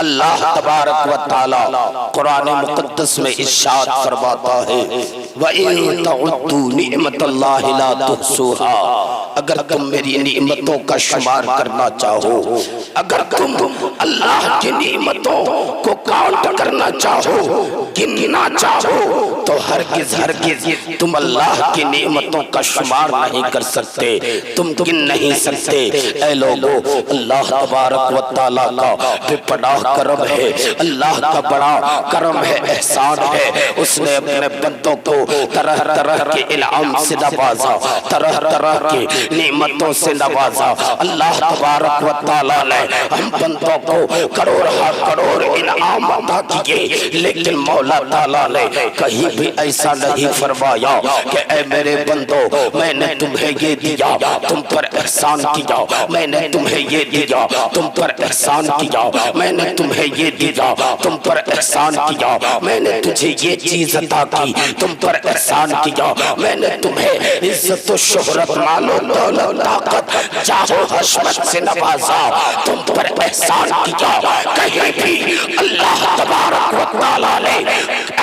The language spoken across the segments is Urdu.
اللہ تبارک و تعالی قرآن مقدس میں ارشاد فرماتا ہے وَإِن تَعُدُّوا نِعْمَةَ اللَّهِ لَا تُحْصُوهَا، اگر تم میری نعمتوں کا شمار کرنا چاہو، اگر تم اللہ کی نعمتوں کو کاؤنٹ کرنا چاہو، گننا چاہو، تو ہرگز تم اللہ کی نعمتوں کا شمار نہیں کر سکتے، تم گن نہیں سکتے۔ اے لوگو، اللہ تبارک و تعالیٰ کا بے پناہ کرم ہے، اللہ کا بڑا کرم ہے، احسان ہے، اس نے اپنے بندوں کو طرح طرح کے انعام سے نوازا، طرح طرح کے نعمتوں سے نوازا۔ اللہ تبارک و تعالیٰ نے ہم بندوں کو کروڑ ہا کروڑ انعام عطا کیے، لیکن مولا تعالیٰ نے کہیں بھی ایسا نہیں فرمایا کہ اے میرے بندو میں نے تمہیں یہ دیا، تم پر احسان کیا، میں نے تمہیں یہ دیا، تم پر احسان کیا، میں نے تمہیں یہ دیا، تم پر احسان کیا، میں نے تجھے یہ چیز عطا کی، تم پر احسان کیا، میں نے تمہیں عزت و شہرت، مال و دولت، طاقت، جاہ و حشمت سے نوازا، تم پر احسان کیا۔ کہیں بھی اللہ تبارک و تعالیٰ نے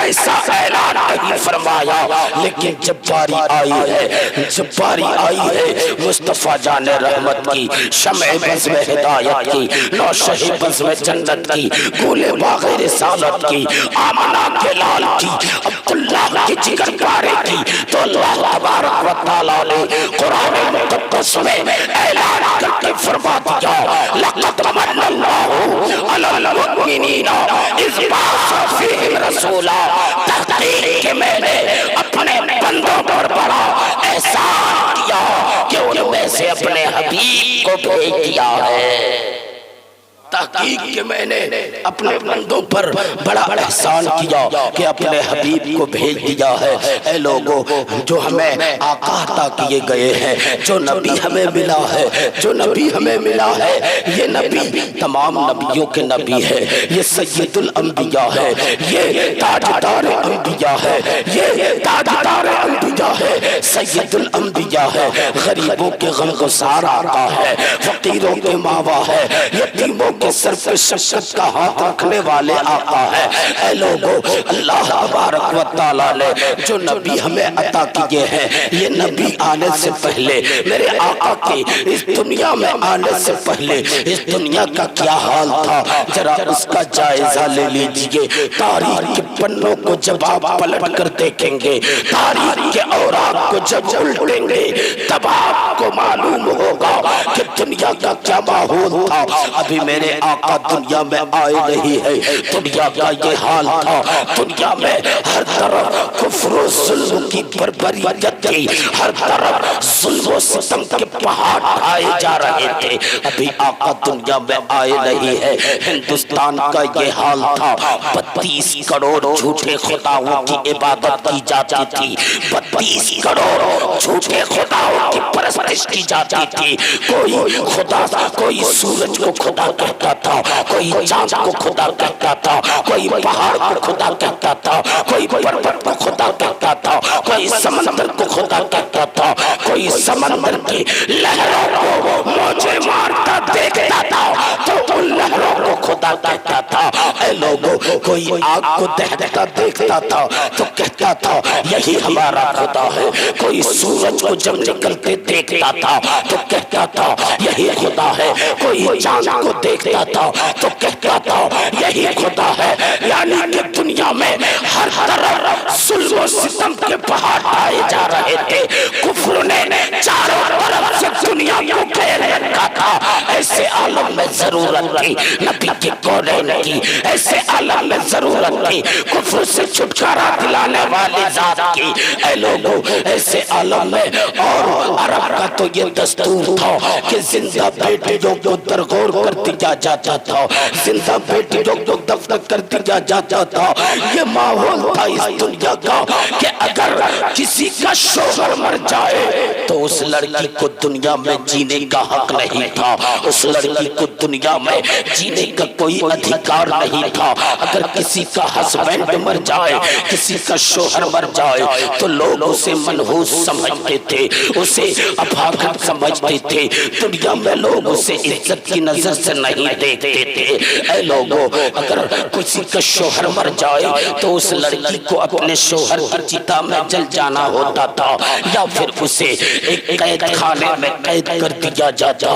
ایسا اعلان نہیں فرمایا، لیکن جب باری آئی ہے، جب باری آئی ہے مصطفیٰ جان رحمت کی، شمع بزم ہدایت کی، نوشہ بزم جنت کی، گل باغ رسالت کی، آمنہ کے لال کی، عبداللہ کی جگر پارے کی، تو اللہ تبارک و تعالیٰ نے قرآن مقدس میں اعلان کر کے فرما دیا لَقَدْ مَنَّ اللَّهُ عَلَى الْمُؤْمِنِينَ إِذْ بَعَثَ فِيهِمْ رَسُولًا، تحقیق کہ میں نے اپنے بندوں پر بڑا احسان کیا کہ ان میں سے اپنے حبیب کو بھیج دیا ہے۔ تحقیق کہ میں نے اپنے بندوں پر بڑا احسان کیا کہ اپنے حبیب کو بھیج دیا ہے۔ اے لوگو، جو ہمیں آقا عطا کیے گئے ہیں، جو نبی ہمیں ملا ہے، جو نبی ہمیں ملا ہے، یہ نبی تمام نبیوں کے نبی ہے، یہ سید الانبیاء ہے، یہ تاجدار انبیاء ہے، یہ تاجدار انبیاء ہے، سید الانبیاء ہے، غریبوں کے غمگسار آقا ہے، فقیروں کے ماوا ہے، یتیموں کے سر پہ شفقت کا ہاتھ رکھنے والے آقا ہے۔ اے لوگو، اللہ تبارک و تعالیٰ نے جو نبی ہمیں عطا کیے ہیں، یہ نبی آنے سے پہلے، میرے آقا کے اس دنیا میں آنے سے پہلے اس دنیا کا کیا حال تھا، ذرا اس کا جائزہ لے لیجئے۔ تاریخ کے پنوں کو جب آپ پلٹ کر دیکھیں گے، تاریخ کے اوراق کو جب الٹیں گے، تب آپ کو معلوم ہوگا کہ دنیا کا کیا ماحول تھا۔ ابھی میرے آقا دنیا میں آئے نہیں ہے، دنیا کا یہ حال تھا، دنیا میں ہر طرف کفر و ظلم کی بربریت تھی، ہر طرف ظلم و ستم کے پہاڑ ڈھائے جا رہے تھے۔ ابھی آقا دنیا میں آئے نہیں ہے، ہندوستان کا یہ حال تھا، 32 کروڑ جھوٹے خداؤں کی عبادت کی جاتی تھی، 32 کروڑ جھوٹے خداؤں کی پرستش کی جاتی تھی۔ کوئی خدا، کوئی سورج کو خدا کہتا تھا، کوئی چاند کو خدا کہتا تھا، کوئی پہاڑ کو خدا کہتا تھا، کوئی پربت کو خدا کہتا تھا، کوئی سمندر کو خدا کہتا تھا، کوئی سمندر کی لہروں کو موجیں مارتا دیکھتا تھا تو ان لہروں کو خدا کہتا تھا۔ اے لوگوں، کوئی آگ کو دہتا دیکھتا تھا تو کہتا تھا یہی ہمارا خدا ہے، کوئی سورج کو جب نکلتے دیکھتا تھا تو کہتا تھا یہی خدا ہے، کوئی چاند کو دیکھتا تھا تو کہتا تھا یہی خدا ہے۔ یعنی کہ دنیا میں ہر طرف ظلم و ستم کے پہاڑ ڈھائے جا رہے تھے، کفر نے چاروں طرف سے دنیا کو گھیر رکھا تھا۔ ایسے عالم میں ضرورت تھی نبی کے کونین کی، ایسے عالم میں ضرورت تھی کفر سے چھٹکارا دلانے والی ذات کی۔ اے لوگوں، ایسے عالم میں، اور عرب کا تو یہ دستور تھا کہ زندہ بیٹیوں کو درگور کر دیا جاتا تھا، زندہ بیٹیوں کو دفن کر دیا جاتا تھا۔ یہ ماحول تھا اس دنیا کا کہ اگر کسی کا شوہر مر جائے تو اس لڑکی کو دنیا میں جینے کا حق نہیں تھا، اس لڑکی لڑکی کو دنیا میں جینے کا کوئی ادھیکار نہیں تھا۔ اگر کسی کا ہسبینڈ مر جائے، کسی کا شوہر مر جائے تو لوگ اسے منحوس سمجھتے تھے، اسے ابھاگت سمجھتے تھے، دنیا میں لوگ اسے عزت کی نظر سے نہیں دیکھتے تھے۔ اے لوگوں، اگر کسی کا شوہر مر جائے تو اس لڑکی کو اپنے شوہر کی چتا میں جل جانا ہوتا تھا، یا پھر اسے ایک قید خانے میں قید کر دیا جاتا،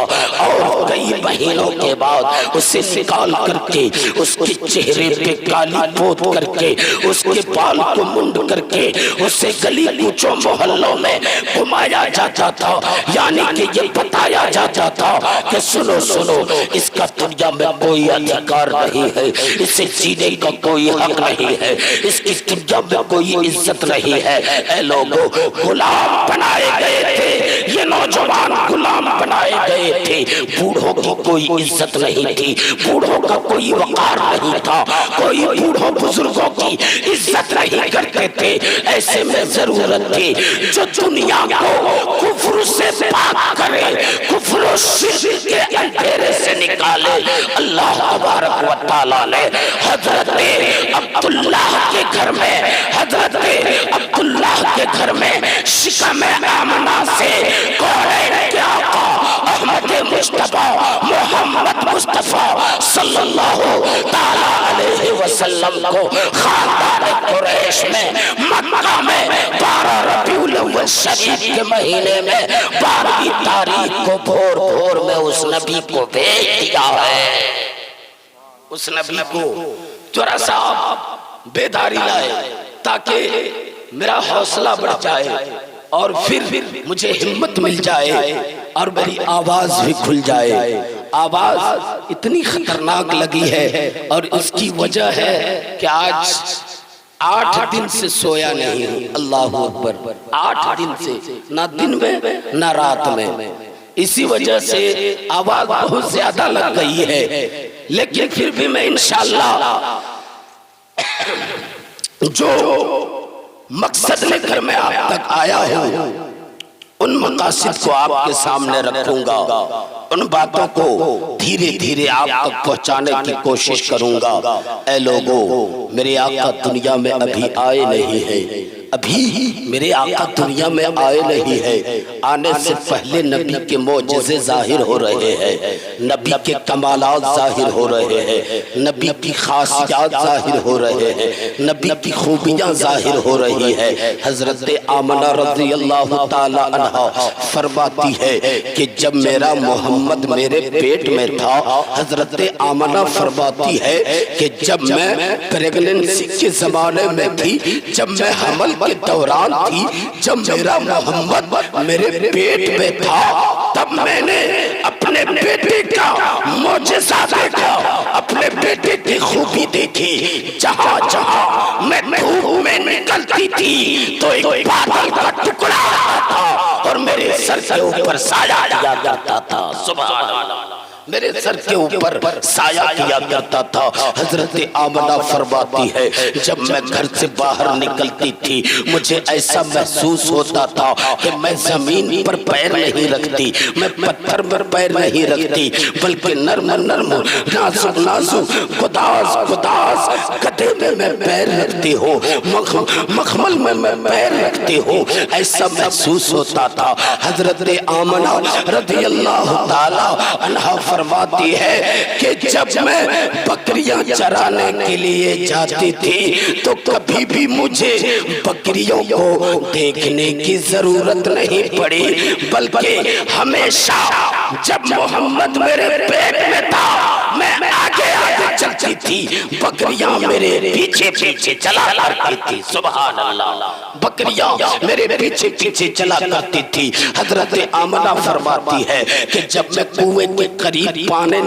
اور کئی مہینوں کے بعد اسے نکال کر کے اس کے چہرے پہ کالی پوت کر کے اس کے بال کو منڈ کر کے اسے گلی کوچوں محلوں میں گھمایا جاتا تھا، یعنی کہ یہ بتایا جاتا تھا کہ سنو سنو، اس کا دنیا میں کوئی ادھیکار نہیں ہے، اسے جینے کا کوئی حق نہیں ہے، اس کی دنیا میں کوئی عزت نہیں ہے۔ اے لوگوں، غلام بنائے گئے تھے، یہ نوجوان غلام بنائے گئے تھے، بوڑھوں کی کوئی عزت نہیں تھی، بوڑھوں کا کوئی وقار نہیں تھا، کوئی بوڑھوں بزرگوں کی عزت نہیں کرتے تھے۔ ایسے میں ضرورت تھی جو دنیا کو کفر سے پاک کرے، کفر و شرک کے اندھیرے سے نکالے۔ اللہ تبارک و تعالیٰ نے حضرت عبداللہ کے گھر میں، حضرت عبداللہ کے گھر میں شکم آمنہ سے کونین کے آقا احمد مصطفیٰ محمد مصطفیٰ صلی اللہ تعالیٰ علیہ وسلم کو خاندان قریش میں مکہ میں 12 ربیع الاول شریف کے مہینے میں 12 تاریخ کو بھور بھور میں اس نبی کو بھیج دیا ہے۔ اس نبی کو ذرا سا بیداری لائے تاکہ میرا حوصلہ بڑھ جائے اور پھر مجھے ہمت مل جائے اور میری آواز بھی کھل جائے۔ آواز اتنی خطرناک لگی ہے اور اس کی وجہ ہے کہ آج 8 دن سے سویا نہیں ہوں۔ اللہ اکبر، 8 دن سے، نہ دن میں نہ رات میں، اسی وجہ سے آواز بہت زیادہ لگ گئی ہے، لیکن پھر بھی میں انشاءاللہ جو مقصد لے کر میں آپ تک آیا ہوں ان مقاصد کو آپ کے سامنے رکھوں گا، ان باتوں کو دھیرے دھیرے آپ تک پہنچانے کی کوشش کروں گا۔ اے لوگوں، میرے آقا دنیا میں ابھی آئے نہیں ہیں، ابھی میرے آقا دنیا میں آئے نہیں ہے، آنے سے پہلے نبی کے معجزے ظاہر ہو رہے ہیں، نبی کے کمالات ظاہر ہو رہے ہیں، نبی کی خاصیات ظاہر ہو رہے ہیں، نبی کی خوبیاں ظاہر ہو رہی ہے۔ حضرت آمنہ رضی اللہ تعالی عنہ فرماتی ہے کہ جب میرا محمد میرے پیٹ میں تھا، حضرت آمنہ فرماتی ہے کہ جب میں پریگننسی کے زمانے میں تھی، جب میں حمل کے دوران تھی، جب میرا محمد میرے پیٹ میں تھا، تب میں نے اپنے بیٹے کا معجزہ دیکھا، اپنے بیٹے کی خوبی دیکھی۔ جہاں جہاں میں دھوپ میں نکلتی تھی تو ایک بادل کا ٹکڑا آتا تھا اور میرے سر کے اوپر سایہ کیا کرتا تھا۔ سبحان اللہ، میرے سر کے اوپر سایہ کیا کرتا تھا۔ حضرت آمنہ فرماتی ہے جب میں گھر سے باہر نکلتی تھی مجھے ایسا محسوس ہوتا تھا کہ میں زمین پر پیر نہیں رکھتی، میں پتھر پر پیر نہیں رکھتی، بلکہ نرم نرم، نازک نازک، گداز گداز گدے میں میں پیر رکھتی ہوں، مخمل میں میں پیر رکھتی ہوں، ایسا محسوس ہوتا تھا۔ حضرت آمنہ رضی اللہ تعالی عنہ فرماتی ہے کہ جب میں بکریاں چرانے کے لیے جاتی تھی تو کبھی بھی مجھے بکریوں کو دیکھنے کی ضرورت نہیں پڑی، بلکہ ہمیشہ جب محمد میرے پیٹ میں تھا میں آگے آگے چلتی تھی، بکریاں میرے پیچھے پیچھے چلا کرتی تھی۔ سبحان اللہ، بکریاں میرے پیچھے پیچھے چلا کرتی تھی۔ حضرت آمنہ فرماتی ہے کہ جب میں کنویں کے قریب پانی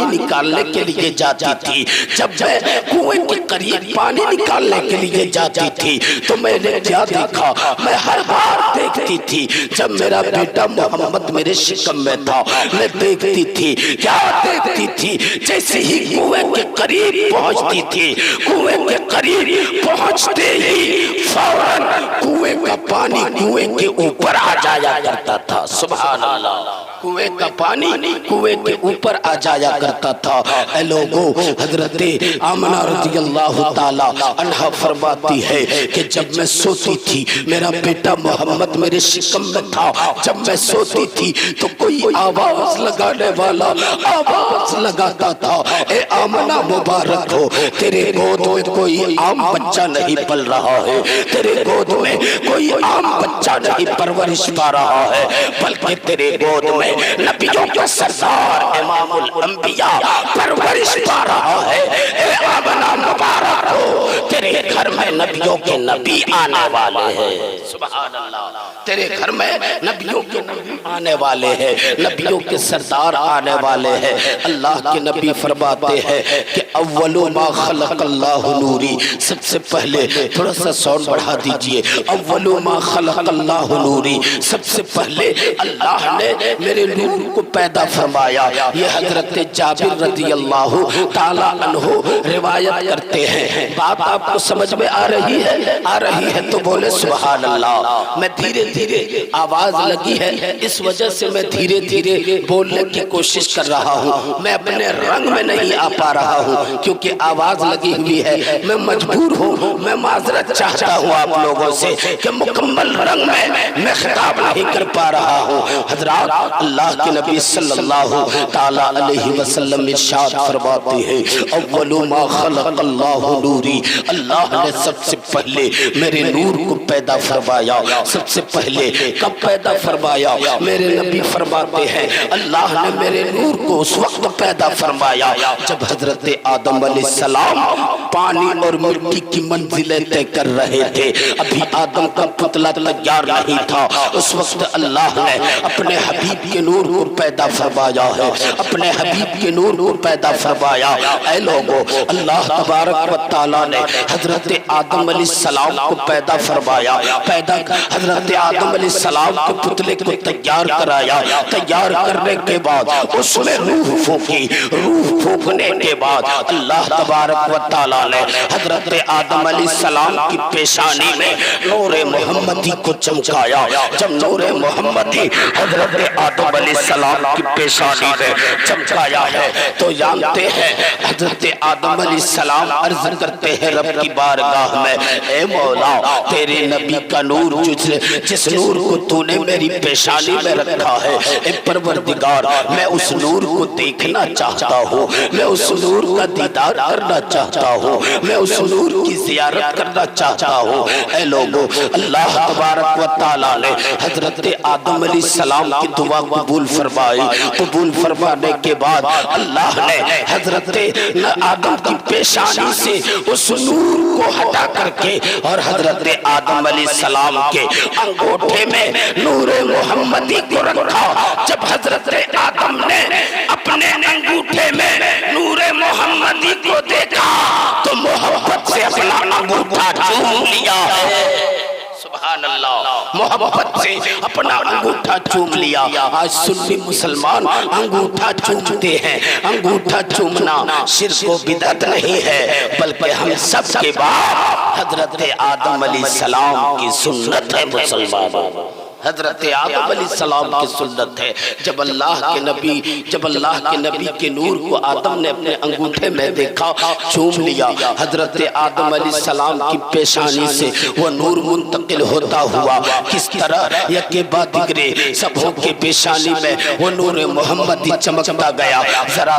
نکالنے کے لیے جاتی تھی، جب میں کنویں کے قریب پانی نکالنے کے لیے جاتی تھی تو میں نے کیا دیکھا، میں ہر بار دیکھتی تھی جب میرا بیٹا محمد میرے شکم میں تھا، میں دیکھتی تھی، کیا دیکھتی تھی، جیسے ہی کنویں کنویں کے قریب پہنچتی تھی، کنویں کے قریب پہنچتے ہی فوراً کنویں کا پانی کنویں کے اوپر آ جایا کرتا تھا۔ سبحان اللہ، کنویں کا پانی کنویں کے اوپر آ جایا کرتا تھا۔ اے لوگوں، حضرت آمنہ رضی اللہ تعالی عنہا فرماتی ہے کہ جب میں سوتی تھی، میرا بیٹا محمد میرے شکم میں تھا، جب میں سوتی تھی تو کوئی آواز لگانے والا آواز لگاتا تھا، اے آمنہ مبارک ہو، تیرے گود میں کوئی عام بچہ نہیں پل رہا ہے، تیرے گود میں کوئی عام بچہ نہیں پرورش پا رہا ہے، بلکہ تیرے گود میں نبیوں کا سردار امام الانبیاء پرورش پا رہا ہے۔ اے آمنہ مبارک ہو، تیرے گھر میں نبیوں کے نبی آنے والے ہیں۔ سبحان اللہ، تیرے گھر میں نبیوں کے نبی آنے والے ہیں، نبیوں کے سردار آنے والے ہیں۔ اللہ کے نبی فرماتے ہیں کہ اول ما خلق اللہ نوری، سب سے پہلے تھوڑا سا ساؤنڈ بڑھا دیجئے، اول ما خلق اللہ نوری، سب سے پہلے اللہ نے میرے نور کو پیدا فرمایا۔ یہ حضرت جابر رضی اللہ تعالیٰ عنہ روایت کرتے ہیں۔ بات آپ کو سمجھ میں آ رہی ہے؟ آ رہی ہے تو بولے سبحان اللہ۔ میں دھیرے دھیرے آواز لگی ہے، اس وجہ سے میں دھیرے دھیرے بولنے کی کوشش کر رہا ہوں، میں اپنے رنگ میں نہیں آ پا رہا ہوں کیونکہ آواز لگی ہوئی ہے، میں مجبور ہوں، میں معذرت چاہتا ہوں آپ لوگوں سے کہ مکمل رنگ میں خطاب نہیں کر پا رہا ہوں۔ حضرات، اللہ کے نبی صلی اللہ تعالیٰ علیہ وسلم ارشاد فرماتے ہیں اول ما خلق اللہ نوری، اللہ نے سب سے پہلے میرے نور کو پیدا فرمایا۔ سب سے پہلے کب پیدا فرمایا؟ میرے نبی فرماتے ہیں اللہ نے میرے نور کو اس وقت پیدا فرمایا جب حضرت آدم علیہ السلام پانی اور مٹی کی منزلیں طے کر رہے تھے، ابھی آدم کا پتلا تیار نہیں تھا، اس وقت اللہ نے اپنے حبیب کے نور کو پیدا فرمایا ہے، اپنے حبیب کے نور کو پیدا فرمایا۔ اے لوگوں، اللہ تبارک و تعالیٰ نے حضرت آدم علیہ السلام کو پیدا فرمایا، حضرت آدم علیہ السلام کے پتلے کو تیار کرایا، تیار کرنے کے بعد اس میں روح پھونکی، روح پھونکنے کے بعد اللہ تبارک و تعالیٰ نے حضرت آدم علیہ السلام کی پیشانی میں نور محمدی کو چمکایا۔ جب نور محمدی حضرت آدم علیہ السلام کی پیشانی میں چمکایا ہے تو جانتے ہیں حضرت آدم علیہ السلام عرض کرتے ہیں رب کی بارگاہ میں، اے مولا، تیرے نبی کا نور جس نور کو تو نے میری پیشانی میں رکھا ہے، اے پروردگار، میں اس نور کو دیکھنا چاہتا ہوں، میں اس نور کا دیدار کرنا چاہتا ہوں، میں اس نور کی زیارت کرنا چاہتا ہوں۔ اے لوگوں، اللہ تبارک و تعالیٰ نے حضرت آدم علیہ السلام کی دعا قبول فرمائی۔ قبول فرمانے کے بعد اللہ نے حضرت آدم کی پیشانی سے اس نور کو ہٹا کر کے اور حضرت آدم علیہ السلام کے انگوٹھے میں نور محمدی کو رکھا۔ جب حضرت آدم نے اپنے انگوٹھے میں نور محمدی کو دیکھا تو محبت سے اپنا انگوٹھا چوم لیا ہے۔ سبحان اللہ، محبت سے اپنا انگوٹھا چوم لیا۔ آج سنی مسلمان انگوٹھا چومتے ہیں، انگوٹھا چومنا شرک و بدعت نہیں ہے بلکہ ہم سب کے باپ حضرت آدم علیہ السلام کی سنت ہے مسلمانوں۔ حضرت آدم علیہ السلام کی سنت ہے۔ جب اللہ کے نبی کے نور کو آدم نے اپنے انگوٹھے میں دیکھا، چوم لیا، حضرت آدم علیہ السلام کی پیشانی سے وہ نور منتقل ہوتا ہوا کس طرح یکے بعد دیگرے سبوں کے پیشانی میں وہ نور محمدی چمکتا گیا۔ ذرا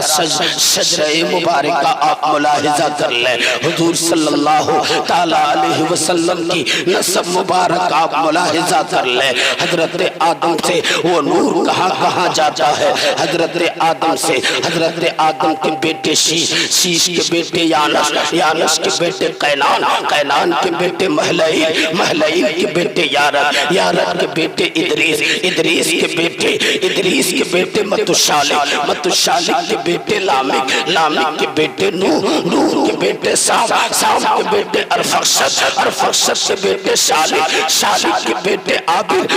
شجرہ مبارکہ آپ ملاحظہ کر لیں، حضور صلی اللہ تعالیٰ علیہ وسلم کی نسب مبارک آپ ملاحظہ کر لیں۔ حضرت آدم سے وہ نور کہاں کہاں جاتا ہے؟ حضرت آدم سے حضرت آدم کے بیٹے شیش کے بیٹے یانس کے بیٹے قینان کے بیٹے محلئیل کے بیٹے یارد کے بیٹے ادریس کے بیٹے متشالک کے بیٹے لامک کے بیٹے نوح کے بیٹے سام کے بیٹے ارفخشد کے بیٹے شالک کے بیٹے عابر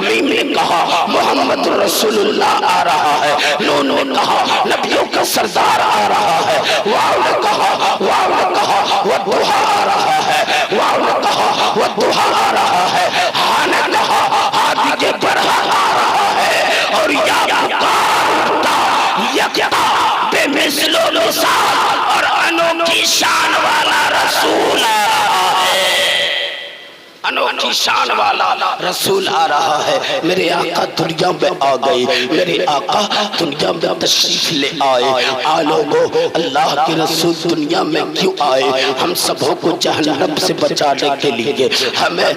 میم نے کہا محمد رسول اللہ آ رہا ہے، نون نے کہا نبیوں کا سردار آ رہا ہے، واو نے کہا والضحیٰ آ رہا ہے، واو نے کہا والضحیٰ آ رہا ہے، ہاں نے کہا ہادی کے برہا آ رہا ہے، اور یا پکارتا یکتا بے مثل و مثال اور انوکھی شان والا رسول آ رہا ہے، انوکھی شان والا رسول آ رہا ہے۔ میرے آقا دنیا میں آ گئی، میرے آقا دنیا میں تشریف لے آئے۔ لوگوں اللہ کے رسول دنیا میں کیوں آئے؟ ہم سبوں کو جہنم سے بچانے کے لیے، ہمیں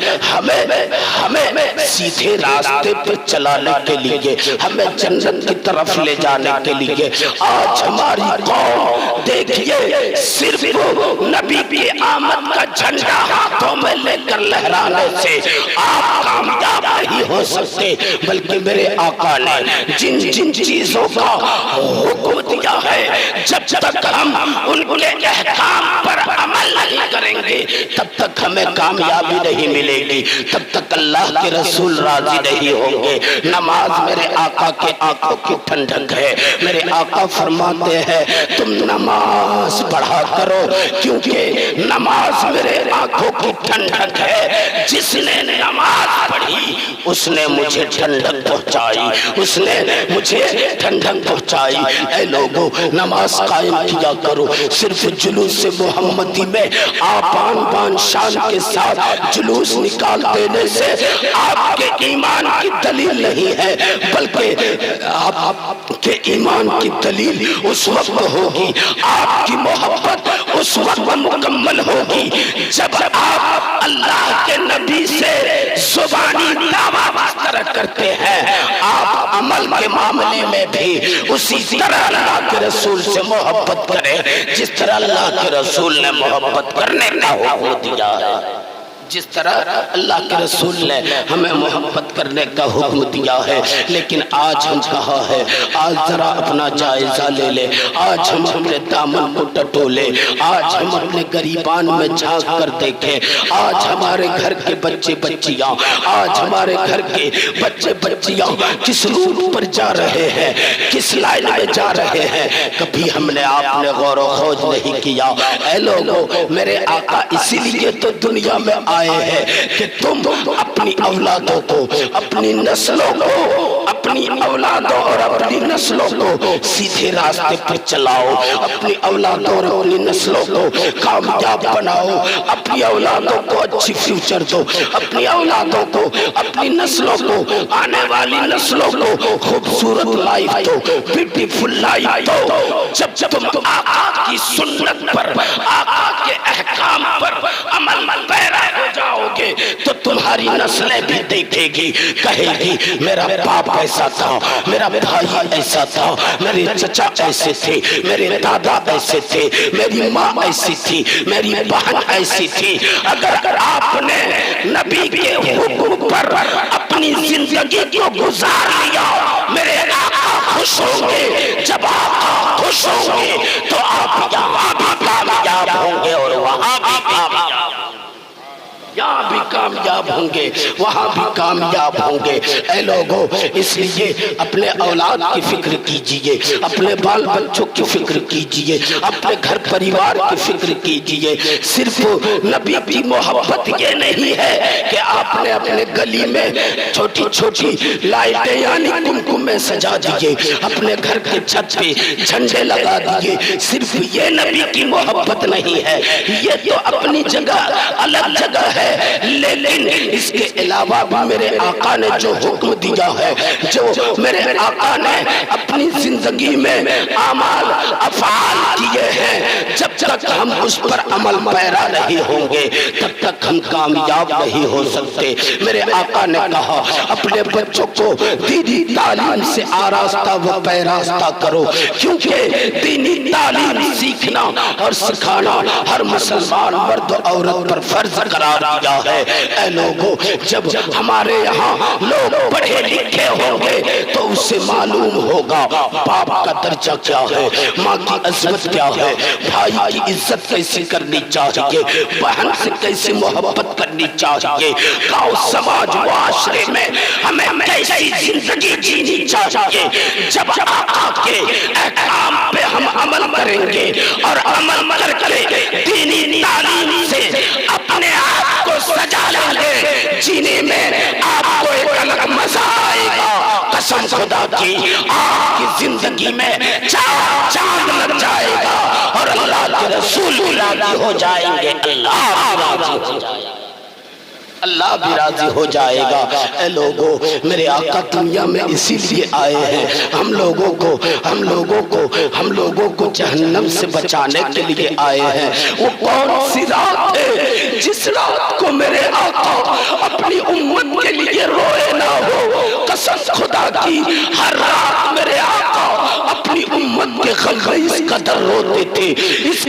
سیدھے راستے پر چلانے کے لیے، ہمیں جنت کی طرف لے جانے کے لیے۔ آج ہماری قوم دیکھیے صرف نبی کی آمد کا جھنڈا ہاتھوں میں لے کر لہرانے سے آپ کامیاب نہیں ہو سکتے، بلکہ میرے آقا نے جن جن چیزوں کا حکم دیا ہے جب تک ہم ان کے احکام پر عمل نہیں کریں گے تب تک ہمیں کامیابی نہیں ملے گی، تب تک اللہ کے رسول راضی نہیں ہوں گے۔ نماز میرے آقا کے آنکھوں کی ٹھنڈک ہے، میرے آقا فرماتے ہیں تم نماز پڑھا کرو کیونکہ نماز میرے آنکھوں کی ٹھنڈک ہے۔ جس نے نماز پڑھی اس نے مجھے ٹھنڈک پہنچائی، اس نے مجھے ٹھنڈک پہنچائی۔ اے لوگوں نماز قائم کیا کرو، صرف جلوس محمدی میں آپ بان شان کے ساتھ جلوس نکال دینے سے آپ کے ایمان کی دلیل نہیں ہے، بلکہ آپ کے ایمان کی دلیل اس وقت ہوگی، آپ کی محبت اس وقت مکمل ہوگی جب آپ اللہ کے نبی سے زبانی دعویٰ کرتے ہیں، آپ عمل کے معاملے میں بھی اسی طرح اللہ کے رسول سے محبت کریں جس طرح اللہ کے رسول نے محبت کرنے کا حکم دیا ہے، جس طرح اللہ کے رسول نے ہمیں محبت کرنے کا حکم دیا ہے۔ لیکن آج ہم کہاں ہے؟ آج ذرا اپنا جائزہ لے لے، آج ہم اپنے دامن کو ٹٹولے، آج ہم اپنے گریبان میں جھانک کر دیکھیں، آج ہمارے گھر کے بچے بچیاں، آج ہمارے گھر کے بچے بچیاں کس روٹ پر جا رہے ہیں، کس لائن میں جا رہے ہیں، کبھی ہم نے آپ نے غور و خوض نہیں کیا۔ اے لوگوں میرے آقا اسی لیے تو دنیا میں آئے ہیں کہ تم اپنی اولادوں کو، اپنی نسلوں کو، اپنی اولادوں اور اپنی نسلوں کو سیدھے راستے پر چلاؤ، اپنی اولادوں اور اپنی نسلوں کو کامیاب بناؤ، اپنی اولادوں کو اچھی فیوچر دو، اپنی اولادوں کو، اپنی نسلوں کو، آنے والی نسلوں کو خوبصورت لائف دو، بیوٹیفل لائف دو۔ جب تم آقا کی سنت پر، آقا کے احکام پر عمل پیرا ہو جاؤ گے تو تمہاری نسلیں بھی دیکھے گی، کہے گی میرا باپ ایسا تھا، میرا بھائی ایسا تھا، میرے چچا ایسے تھے، میرے دادا ایسے تھے، میری ماں ایسی تھی، میری بہن ایسی تھی۔ اگر آپ نے نبی کے حکم پر اپنی زندگی کو گزار لیا میرے آقا خوش ہوں گے، جب آقا خوش ہوں گے تو آپ یہاں بھی کامیاب ہوں گے اور وہاں بھی کامیاب، یہاں بھی کامیاب ہوں گے وہاں بھی کامیاب ہوں گے۔ اے لوگوں اس لیے اپنے اولاد کی فکر کیجئے، اپنے بال بچوں کی فکر کیجئے، اپنے گھر پریوار کی فکر کیجئے۔ صرف نبی کی محبت یہ نہیں ہے کہ آپ نے اپنے گلی میں چھوٹی چھوٹی لائٹیں یعنی کمکمیں سجا دیے، اپنے گھر کے چھت پہ جھنڈے لگا دیے، صرف یہ نبی کی محبت نہیں ہے، یہ تو اپنی جگہ الگ جگہ ہے، لیکن اس کے علاوہ بھی میرے آقا نے جو حکم دیا ہے، جو میرے آقا نے اپنی زندگی میں اعمال افعال کیے ہیں، جب تک ہم اس پر عمل پیرا نہیں ہوں گے تب تک ہم کامیاب نہیں ہو سکتے۔ میرے آقا نے کہا اپنے بچوں کو دینی تعلیم سے آراستہ و پیراستہ کرو، کیونکہ دینی تعلیم سیکھنا اور سکھانا ہر مسلمان مرد و عورت پر فرض قرار دیا ہے۔ اے لوگوں جب ہمارے یہاں لوگ پڑھے لکھے ہوں گے تو اسے معلوم ہوگا باپ کا درجہ کیا ہے، ماں کی عظمت کیا ہے، بھائی کی عزت کیسے کرنی چاہیے، بہن سے کیسے محبت کرنی چاہیے۔ گاؤں سماج معاشرے میں ہمیں ایسی زندگی جینی چاہیے جب آقا کے احکام پہ ہم عمل کریں گے اور عمل کر کے دینی تعلیم سے اپنے آپ کو سجا لیں گے، جینے میں آپ کو ایک الگ مزہ آئے گا۔ قسم خدا کی آپ کی زندگی میں چاند لگ جائے گا اور اللہ کے رسول راضی ہو جائیں گے، اللہ بھی راضی ہو جائے گا۔ اے لوگوں، میرے آقا دنیا میں اسی لیے آئے ہیں، ہم لوگوں کو جہنم سے بچانے کے لیے آئے ہیں۔ وہ کون سی رات ہے جس رات کو میرے آقا اپنی امت کے لیے روئے نہ ہو؟ قسم خدا کی ہر رات میرے آقا اپنی امت کے غم میں اس قدر روتے تھے، اس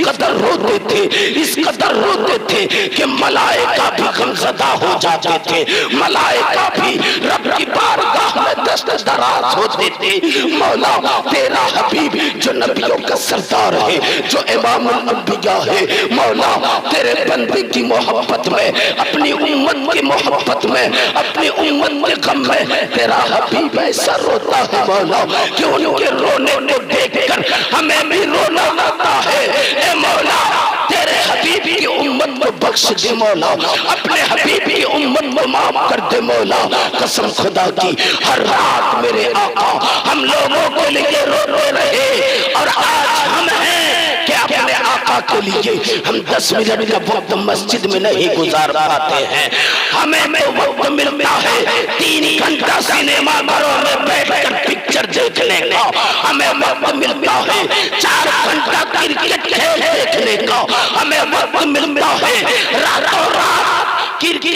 قدر روتے تھے کہ ملائکہ بھی غمزدہ ہو جاتے تھے، ملائکہ بھی رب کی بارگاہ میں دست دراز ہوتے تھے۔ مولا تیرا حبیب جو نبیوں کا سردار ہے، جو امام الانبیاء ہے، مولا تیرے بندے کی محبت میں، اپنی امت کی محبت میں، اپنی امت کے غم میں تیرا حبیب ایسا روتا ہے مولا کہ ان کے رونے کو دیکھ کر ہمیں بھی رونا آتا ہے۔ اے مولا تیرے حبیب کی امت کو بخش دے مولا، اپنے حبیب کی امت کو معاف کر دے مولا۔ قسم خدا کی ہر رات میرے آقا ہم لوگوں کے لیے روتے رہے، اور آج ہم ہیں کہ اپنے آقا کے لیے ہم 10 منٹ کا وقت مسجد میں نہیں گزار پاتے ہیں۔ ہمیں وقت ملتا ہے 3 گھنٹہ سینما گھروں میں بیٹھ کر پکچر دیکھنے کا، ہمیں وقت ملتا ہے 4 گھنٹہ کرکٹ کھیل دیکھنے کا، ہمیں وقت ملتا ہے راتوں رات کرکٹ،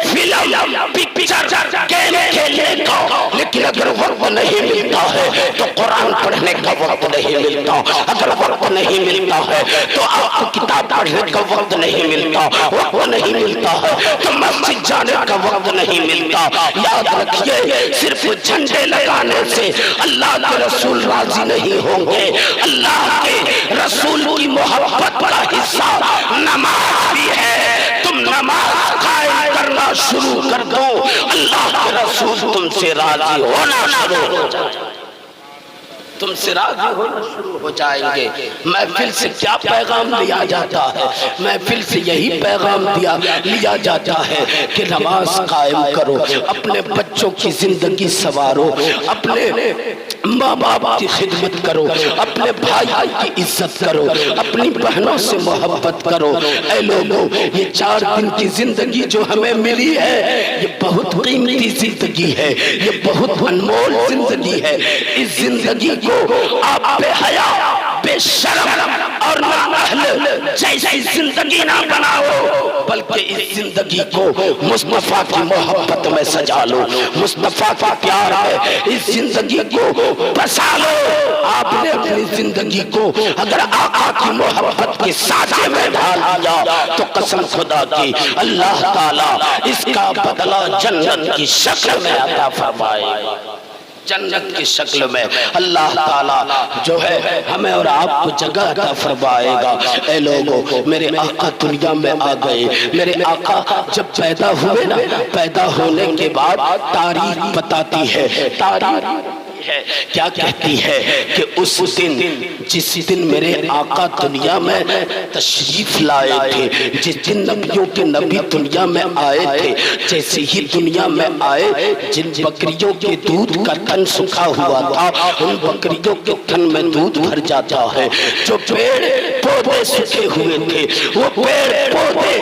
فلم، پکچر، گیم کھیلنے کا۔ لیکن اگر وقت نہیں ملتا ہے تو قرآن پڑھنے کا وقت نہیں ملتا، اگر وقت نہیں ملتا ہے تو آپ کو کتاب پڑھنے کا وقت نہیں ملتا، وقت نہیں ملتا ہے تو مسجد جانے کا وقت نہیں ملتا۔ یاد رکھیے صرف جھنڈے لگانے سے اللہ کے رسول راضی نہیں ہوں گے، اللہ کے رسول کی محبت کا حصہ نماز بھی ہے۔ تم نماز قائم کرنا شروع کر دو، اللہ کے رسول تم سے راضی ہونا شروع ہو جائے، تم سے راضی ہونا شروع ہو جائیں گے۔ محفل سے کیا پیغام لیا جاتا ہے؟ محفل سے یہی پیغام لیا جاتا ہے کہ نماز قائم کرو، اپنے بچوں کی زندگی سنوارو، اپنے ماں باپ کی خدمت کرو، اپنے بھائی کی عزت کرو، اپنی بہنوں سے محبت کرو۔ اے لوگوں، یہ 4 دن کی زندگی جو ہمیں ملی ہے یہ بہت قیمتی زندگی ہے، یہ بہت انمول زندگی ہے۔ اس زندگی کو آپ بے حیا، بے شرم اور نااہل جیسی زندگی نہ بناؤ، بلکہ اس زندگی کو مصطفیٰ کی محبت میں سجا لو، مصطفیٰ کا پیار ہے، اس زندگی کو بسا لو۔ آپ نے اپنی زندگی کو اگر آقا کی محبت کے سانچے میں ڈال دیا تو قسم خدا کی اللہ تعالیٰ اس کا بدلہ جنت کی شکل میں عطا فرمائے گا، جنت کی شکل میں اللہ تعالیٰ جو ہے ہمیں اور آپ کو جگہ عطا فرمائے گا۔ اے لوگوں، میرے آقا دنیا میں آ گئے، میرے آقا جب پیدا ہوئے نا، پیدا ہونے کے بعد تاریخ بتاتی ہے، تاریخ کیا کہتی ہے کہ اس دن، جس دن میرے آقا دنیا میں تشریف لائے تھے، جس دن نبیوں کے نبی دنیا میں آئے تھے، جیسے ہی دنیا میں آئے، جن بکریوں کے دودھ کا تن سکھا ہوا تھا ان بکریوں کے تن میں دودھ بھر جاتا ہے، جو پیڑ پودے سکھے ہوئے تھے وہ پیڑ پودے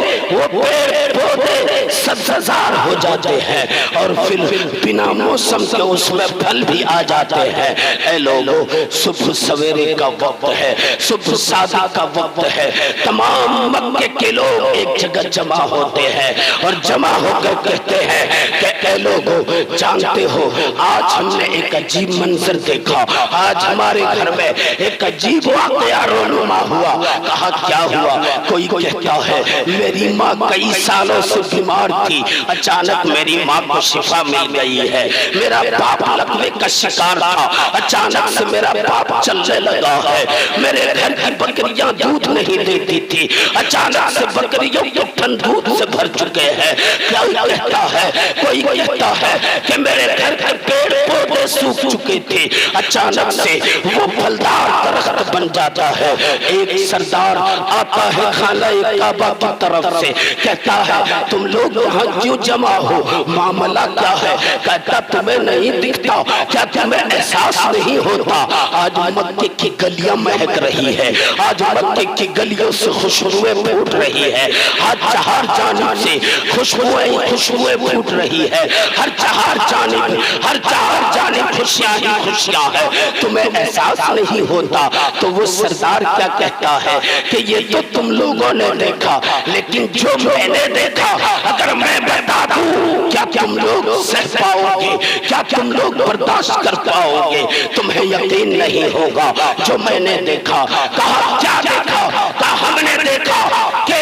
سبززار ہو جاتے ہیں، اور پھر بنا موسم کے اس میں پھل بھی آ جاتے ہیں۔ اے لوگوں، صبح سویرے کا وقت ہے، صبح سادہ کا وقت ہے، تمام مکے کے لوگ ایک جگہ جمع ہوتے ہیں اور جمع ہو کر کہتے ہیں کہ اے لوگوں، جانتے ہو آج ہم نے ایک عجیب منظر دیکھا، آج ہمارے گھر میں ایک عجیب واقعہ رونما ہوا ہوا؟ کہا کیا ہوا؟ کوئی کہتا ہے میری ماں کئی سالوں سے بیمار تھی، اچانک میری ماں کو شفا مل گئی ہے۔ میرا باپ لقوے کا شکار تھا، اچانک سے میرا باپ چلنے لگا ہے۔ میرے گھر کی بکریاں دودھ نہیں دیتی تھی، اچانک سے بکریوں کو ٹھنڈ دودھ سے بھر چکے ہیں۔ کیا کہتا ہے؟ کوئی کہتا ہے کہ میرے گھر کے پیڑ پودے سوکھ چکے تھے، اچانک سے وہ پھلدار درخت بن جاتا ہے۔ ایک سردار آتا ہے خانہ کعبہ کی طرف سے، کہتا ہے تم لوگ یہاں کیوں جمع ہو؟ معاملہ کیا ہے؟ کہتا تمہیں نہیں دکھتا کیا؟ تمہیں احساس نہیں ہوتا آج مکے کی گلیاں مہک رہی ہے، آج مکے کی گلیوں سے خوشبوئیں پھوٹ رہی ہے، آج چہار جانب سے خوشبوئیں پھوٹ رہی ہے، ہر چہار جانب خوشیاں ہی خوشیاں ہے، تمہیں احساس نہیں ہوتا؟ تو وہ سردار کیا کہتا ہے کہ یہ تو تم لوگوں نے دیکھا، لیکن جو میں نے دیکھا اگر میں بتا دوں کیا تم لوگ سہ پاؤ گے؟ کیا تم لوگ برداشت کر پاؤ گے؟ تمہیں یقین نہیں ہوگا جو میں نے دیکھا۔ کہا کیا دیکھا؟ کہا ہم نے دیکھا کہ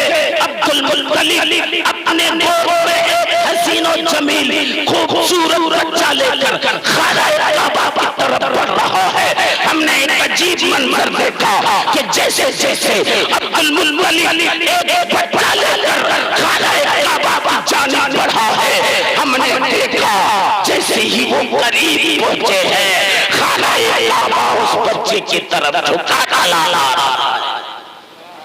عبد المطلب اپنے گود میں ایک حسین و جمیل خوبصورت بچہ لے کر خانہ کعبہ کی طرف بڑھ رہا ہے۔ ہم نے ایک عجیب منظر دیکھا کہ جیسے جیسے عبد المطلب ایک بچہ لے کر خانہ کعبہ کی جانب بڑھا ہے، ہم نے دیکھا جیسے ہی وہ قریب پہنچے ہیں خانہ کعبہ اس بچے کی طرف جھکا چلا آ رہا ہے،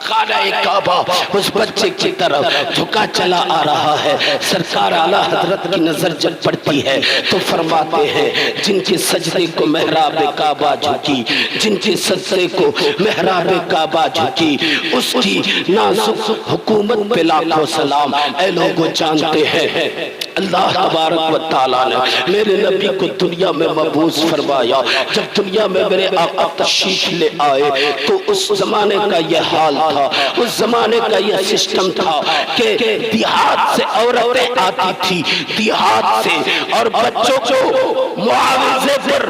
خانہ کعبہ اس بچے کی طرف جھکا چلا آ رہا ہے۔ سرکار اعلیٰ حضرت کی نظر جب پڑتی ہے تو فرماتے ہیں جن کے سجدے کو محراب کعبہ جھکی، جن کے سجدے کو محراب کعبہ جھکی، اس کی نازک حکومت پہ لاکھوں سلام۔ اے لوگوں جانتے ہیں اللہ تبارک و تعالیٰ نے میرے نبی کو دنیا میں مبعوث فرمایا۔ جب دنیا میں میرے آقا تشریف لے آئے تو اس زمانے کا یہ حال تھا، اس زمانے کا یہ سسٹم تھا کہ دیہات سے عورتیں آتی تھی، دیہات سے، اور بچوں کو معاوضے پر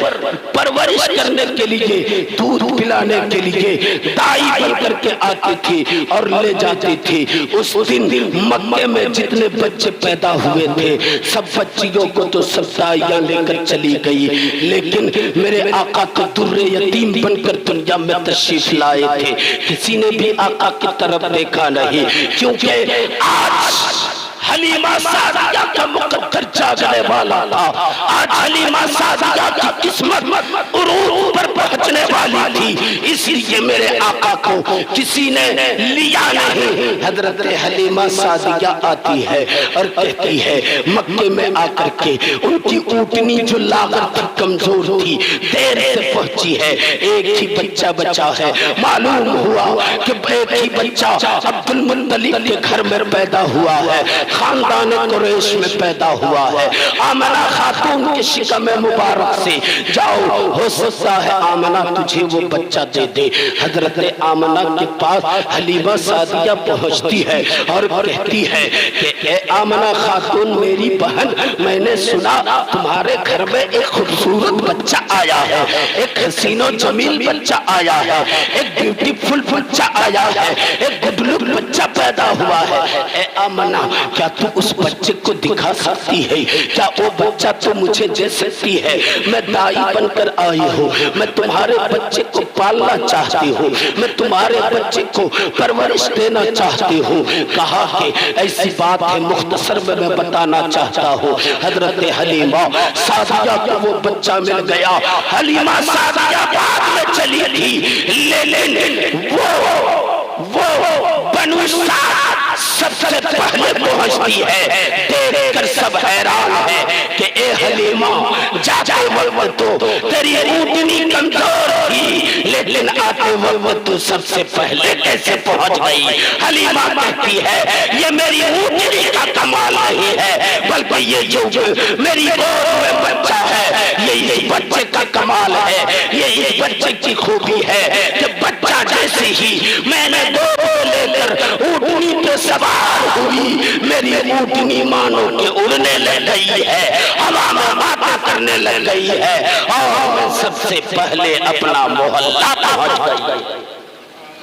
پرورش کرنے کے لیے، دودھ پلانے کے لیے دائی بن کر کے آتی تھی اور لے جاتی تھی۔ اس دن مکے میں جتنے بچے پیدا ہوئے تھے سب بچیوں کو تو سب دائیاں لے کر چلی گئی، لیکن میرے آقا تو در یتیم بن کر دنیا میں تشریف لائے تھے، کسی نے بھی آقا کی طرف دیکھا نہیں، کیونکہ آج حلیمہ سعدیہ کا مقدر جاگنے والا تھا، آج حلیمہ سعدیہ کی قسمت عروج پر پہنچنے والی تھی، اس لیے میرے آقا کو کسی نے لیا نہیں۔ حضرت حلیمہ سعدیہ آتی ہے اور کہتی ہے مکے میں آ کر کے ان کی اونٹنی جو لاغر تھی، کمزور تھی، دیر سے پہنچی ہے، ایک ہی بچہ بچا ہے۔ معلوم ہوا کہ ایک ہی بچہ عبد المطلب کے گھر میں پیدا ہوا ہے، خاندان قریش میں پیدا ہوا ہے۔ آمنہ خاتون کے شکم مبارک سے جاؤ، ہو سکتا ہے آمنہ تجھے وہ بچہ دے دے۔ حضرت آمنہ کے پاس حلیمہ سعدیہ پہنچتی ہے اور کہتی ہے کہ اے آمنہ خاتون میری بہن، میں نے سنا تمہارے گھر میں ایک خوبصورت بچہ آیا ہے، ایک حسین و جمیل بچہ آیا ہے، ایک بیوٹیفل بچہ آیا ہے، ایک گڈلک بچہ پیدا ہوا ہے۔ اے آمنہ کیا تو اس بچے کو دکھا سکتی ہے؟ کیا وہ بچہ تو مجھے دے سکتی ہے؟ میں دائی بن کر آئی ہوں، میں تمہارے بچے کو پالنا چاہتی ہوں، میں تمہارے بچے کو پرورش دینا چاہتی ہوں۔ کہا کہ ایسی بات ہے مختصر میں بتانا چاہتا ہوں۔ حضرت حلیمہ سعدیہ کو وہ بچہ مل گیا، حلیمہ سعدیہ بعد میں چلی تھی، لیکن وہ بنو سعد سب سے پہلے پہنچتی ہے۔ دیکھ کر سب حیران ہے کہ اے حلیمہ جاتے وقت تو تیری اونٹنی کمزور تھی، لیکن آتے وقت تو سب سے پہلے کیسے پہنچ گئی؟ حلیمہ کہتی ہے یہ میری اونٹنی کا کمال نہیں ہے، بلکہ یہ جو میری گود میں بچہ ہے یہ بچے کا کمال ہے، یہ اس بچے کی خوبی ہے کہ بچہ جیسے ہی میں نے گود لے کر اونٹنی کے سوار ہوئی، میری اونٹنی مانو کہ اڑنے لگ گئی ہے، ہوا میں باتیں کرنے لگ گئی ہے، اور میں سب سے پہلے اپنا محلہ پہنچ گئی۔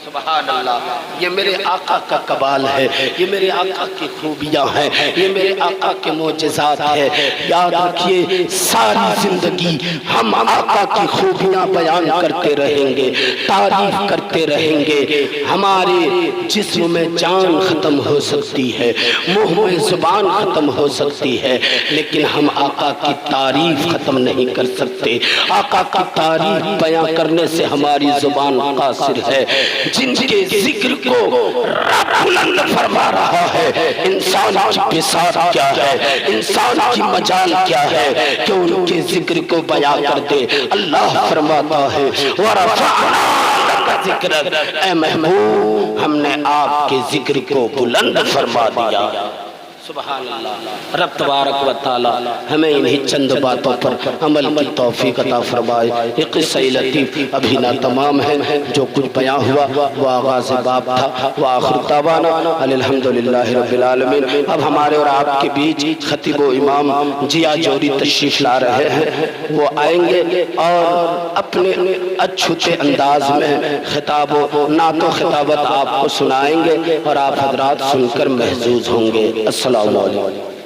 سبحان اللہ، یہ میرے آقا کا کمال ہے، یہ میرے آقا کی خوبیاں ہیں، یہ میرے آقا کے معجزات ہیں۔ یاد رکھیے ساری زندگی ہم آقا کی خوبیاں بیان کرتے رہیں گے، تعریف کرتے رہیں گے۔ ہمارے جسم میں جان ختم ہو سکتی ہے، منہ میں زبان ختم ہو سکتی ہے، لیکن ہم آقا کی تعریف ختم نہیں کر سکتے۔ آقا کی تعریف بیان کرنے سے ہماری زبان قاصر ہے۔ جن کے ذکر کو رب بلند فرما رہا ہے، انسان کی بساط کیا ہے، انسان کی مجال کیا ہے کہ ان کے ذکر کو بیان کر دے۔ اللہ فرماتا ہے وَرَفَعْنَا لَكَ ذِكْرَكَ، اے محبوب ہم نے آپ کے ذکر کو بلند فرما دیا۔ سبحان اللہ۔ رب تبارک و تعالی ہمیں انہی چند باتوں پر عمل کی توفیق عطا فرمائے۔ یہ قصہ لطیف ابھی نہ تمام ہے، جو کچھ بیان ہوا وہ آغاز باب تھا۔ وآخر دعوانا الحمدللہ رب العالمین۔ اب ہمارے اور آپ کے بیچ خطیب و امام جیا جوری تشریف لا رہے ہیں، وہ آئیں گے اور اپنے اچھوتے انداز میں خطاب و نعت و خطابت آپ کو سنائیں گے اور آپ حضرات سن کر محظوظ ہوں گے۔ السلام علیکم۔